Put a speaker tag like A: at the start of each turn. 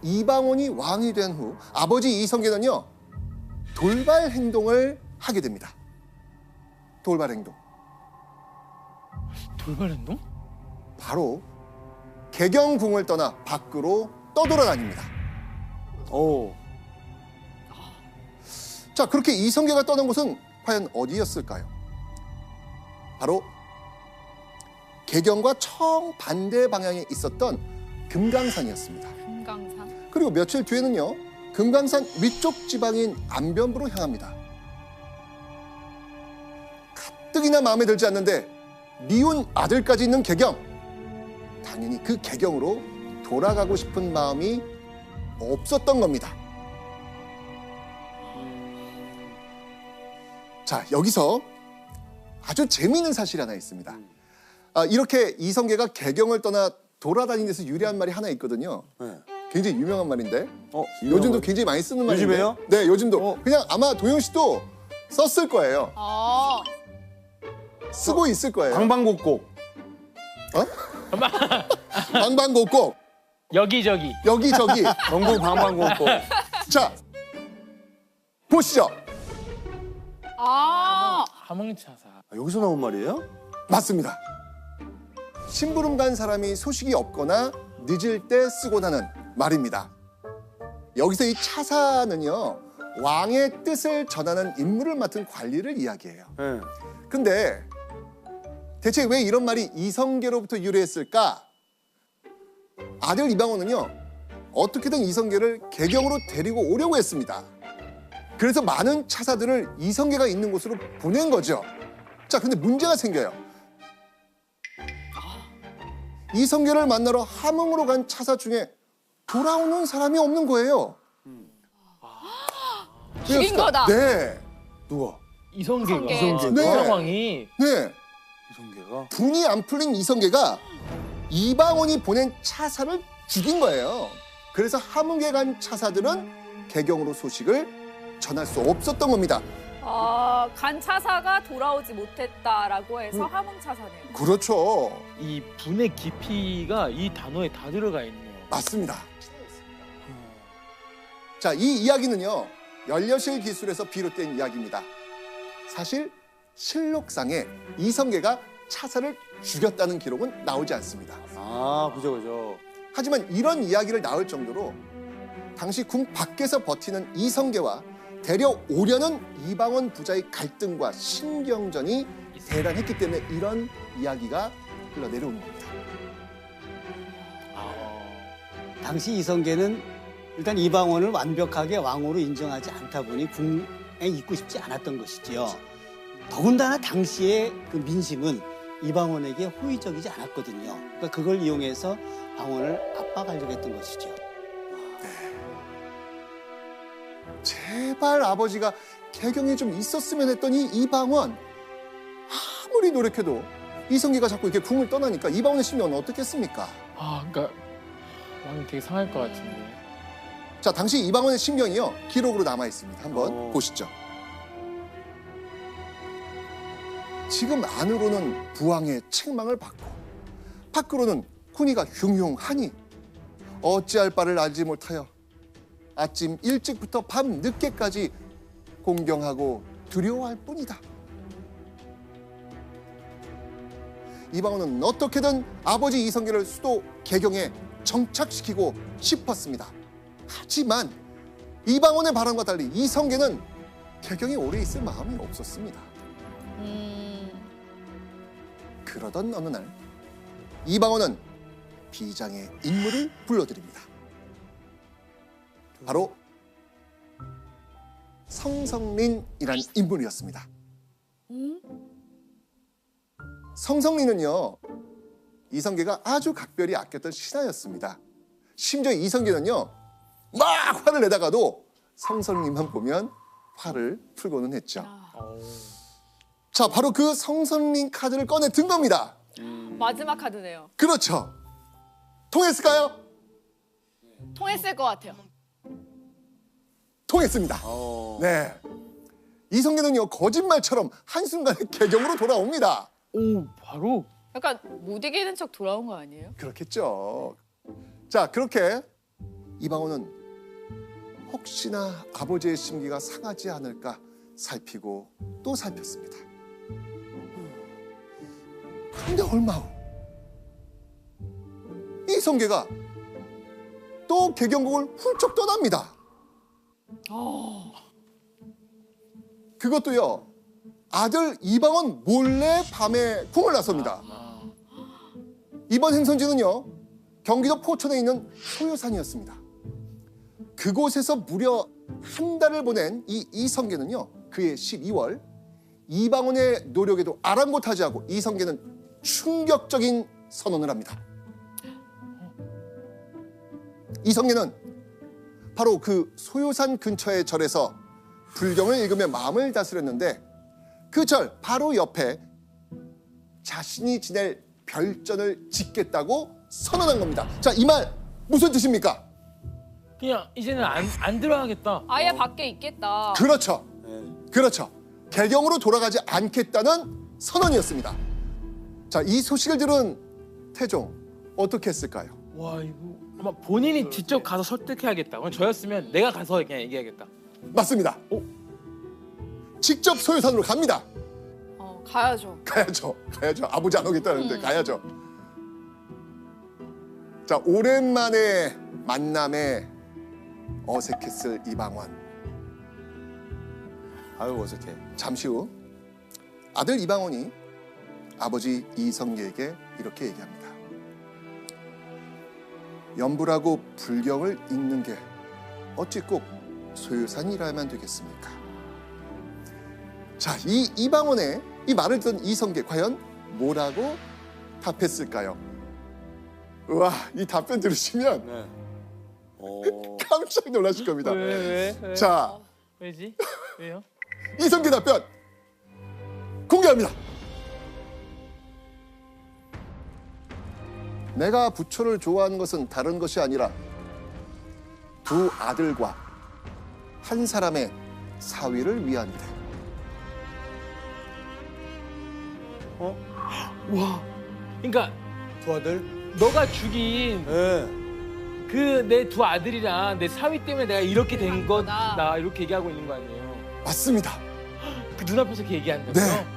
A: 이방원이 왕이 된 후 아버지 이성계는요, 돌발 행동을 하게 됩니다. 돌발 행동.
B: 돌발 행동?
A: 바로 개경궁을 떠나 밖으로 떠돌아다닙니다.
C: 오.
A: 자, 그렇게 이성계가 떠난 곳은 과연 어디였을까요? 바로 개경과 정반대 방향에 있었던 금강산이었습니다.
D: 금강산.
A: 그리고 며칠 뒤에는요, 금강산 위쪽 지방인 안변부로 향합니다. 가뜩이나 마음에 들지 않는데 미운 아들까지 있는 개경. 당연히 그 개경으로 돌아가고 싶은 마음이 없었던 겁니다. 자, 여기서 아주 재미있는 사실이 하나 있습니다. 이렇게 이성계가 개경을 떠나 돌아다니는 데서 유래한 말이 하나 있거든요.
C: 네.
A: 굉장히 유명한 말인데
C: 유명한
A: 요즘도
C: 말.
A: 굉장히 많이 쓰는 말인데.
C: 요즘에요?
A: 네, 요즘도. 그냥 아마 도영 씨도 썼을 거예요.
D: 아,
A: 쓰고 있을 거예요.
C: 방방곡곡.
A: 방방곡곡,
B: 여기저기.
A: 여기저기.
C: 전국 방방곡곡.
A: 자, 보시죠.
D: 아,
B: 함흥차사.
C: 아, 여기서 나온 말이에요?
A: 맞습니다. 심부름 간 사람이 소식이 없거나 늦을 때 쓰곤 하는 말입니다. 여기서 이 차사는요, 왕의 뜻을 전하는 임무를 맡은 관리를 이야기해요.
C: 네.
A: 근데 대체 왜 이런 말이 이성계로부터 유래했을까? 아들 이방원은요, 어떻게든 이성계를 개경으로 데리고 오려고 했습니다. 그래서 많은 차사들을 이성계가 있는 곳으로 보낸 거죠. 자, 근데 문제가 생겨요. 이성계를 만나러 함흥으로 간 차사 중에 돌아오는 사람이 없는 거예요.
D: 죽인 거다.
A: 네.
C: 누가?
B: 이성계가.
D: 이성계.
A: 네.
B: 이성왕이.
A: 네.
C: 이성계가?
A: 분이 안 풀린 이성계가 이방원이 보낸 차사를 죽인 거예요. 그래서 함흥에 간 차사들은 개경으로 소식을 전할 수 없었던 겁니다.
D: 아, 간 차사가 돌아오지 못했다라고 해서 함흥차사네요.
A: 그렇죠.
B: 이 분의 깊이가 이 단어에 다 들어가 있네요.
A: 맞습니다. 자, 이 이야기는요, 연려실 기술에서 비롯된 이야기입니다. 사실 실록상에 이성계가 차사를 죽였다는 기록은 나오지 않습니다.
C: 아, 그죠.
A: 하지만 이런 이야기를 나올 정도로 당시 궁 밖에서 버티는 이성계와 데려오려는 이방원 부자의 갈등과 신경전이 대단했기 때문에 이런 이야기가 흘러내려오는 겁니다.
E: 당시 이성계는 일단 이방원을 완벽하게 왕으로 인정하지 않다 보니 궁에 있고 싶지 않았던 것이지요. 더군다나 당시의 그 민심은 이방원에게 호의적이지 않았거든요. 그러니까 그걸 이용해서 방원을 압박하려고 했던 것이죠.
A: 제발 아버지가 개경에 좀 있었으면 했더니 이방원, 아무리 노력해도 이성계가 자꾸 이렇게 궁을 떠나니까 이방원의 심령은 어떻겠습니까?
B: 아, 그러니까 마음이 되게 상할 것 같은데.
A: 자, 당시 이방원의 심경이요, 기록으로 남아 있습니다. 한번 보시죠. 지금 안으로는 부왕의 책망을 받고 밖으로는 군의가 흉흉하니 어찌할 바를 알지 못하여 아침 일찍부터 밤 늦게까지 공경하고 두려워할 뿐이다. 이방원은 어떻게든 아버지 이성계를 수도 개경에 정착시키고 싶었습니다. 하지만 이방원의 바람과 달리 이성계는 개경에 오래 있을 마음이 없었습니다. 그러던 어느 날 이방원은 비장의 인물을 불러들입니다. 바로 성성린이란 인물이었습니다. 성성린은요, 이성계가 아주 각별히 아꼈던 신하였습니다. 심지어 이성계는요, 막 화를 내다가도 성성린만 보면 화를 풀고는 했죠. 자, 바로 그 성성린 카드를 꺼내 든 겁니다.
D: 마지막 카드네요.
A: 그렇죠. 통했을까요?
D: 통했을 것 같아요.
A: 통했습니다. 네. 이성계는요, 거짓말처럼 한순간에 개경으로 돌아옵니다.
B: 오, 바로?
D: 약간 못 이기는 척 돌아온 거 아니에요?
A: 그렇겠죠. 자, 그렇게 이방원은 혹시나 아버지의 심기가 상하지 않을까 살피고 또 살폈습니다. 그런데 얼마 후 이성계가 또 개경궁을 훌쩍 떠납니다. 그것도요, 아들 이방원 몰래 밤에 궁을 나섭니다. 이번 행선지는요, 경기도 포천에 있는 소요산이었습니다. 그곳에서 무려 한 달을 보낸 이 이성계는요, 그해 12월 이방원의 노력에도 아랑곳하지 않고 이성계는 충격적인 선언을 합니다. 이성계는 바로 그 소요산 근처의 절에서 불경을 읽으며 마음을 다스렸는데 그 절 바로 옆에 자신이 지낼 별전을 짓겠다고 선언한 겁니다. 자, 이 말 무슨 뜻입니까?
B: 그냥 이제는 안 들어가겠다.
D: 아예 밖에 있겠다.
A: 그렇죠.
C: 네.
A: 그렇죠. 개경으로 돌아가지 않겠다는 선언이었습니다. 자, 이 소식을 들은 태종 어떻게 했을까요?
B: 와 이거 아마 본인이 직접 가서 설득해야겠다. 그럼 저였으면 내가 가서 그냥 얘기하겠다.
A: 맞습니다. 직접 소요산으로 갑니다.
D: 가야죠.
A: 가야죠. 아버지 안 오겠다는데 가야죠. 자, 오랜만에 만남에 어색했을 이방원.
C: 아유 어색해.
A: 잠시 후 아들 이방원이 아버지 이성계에게 이렇게 얘기합니다. 연불하고 불경을 읽는 게 어찌 꼭 소요산이라야만 되겠습니까? 자, 이 이방원의 이 말을 듣던 이성계 과연 뭐라고 답했을까요? 우와, 이 답변 들으시면
C: 네.
A: 깜짝 놀라실 겁니다.
B: 왜?
A: 자,
B: 왜지? 왜요?
A: 이성계 답변 공개합니다. 내가 부처를 좋아하는 것은 다른 것이 아니라 두 아들과 한 사람의 사위를 위함이다.
B: 와. 그러니까
C: 두 아들?
B: 너가 죽인
C: 네.
B: 그 내 두 아들이랑 내 사위 때문에 내가 이렇게 된
D: 거다.
B: 거다 이렇게 얘기하고 있는 거 아니에요?
A: 맞습니다.
B: 그 눈앞에서 이렇게 얘기한다고요?
A: 네.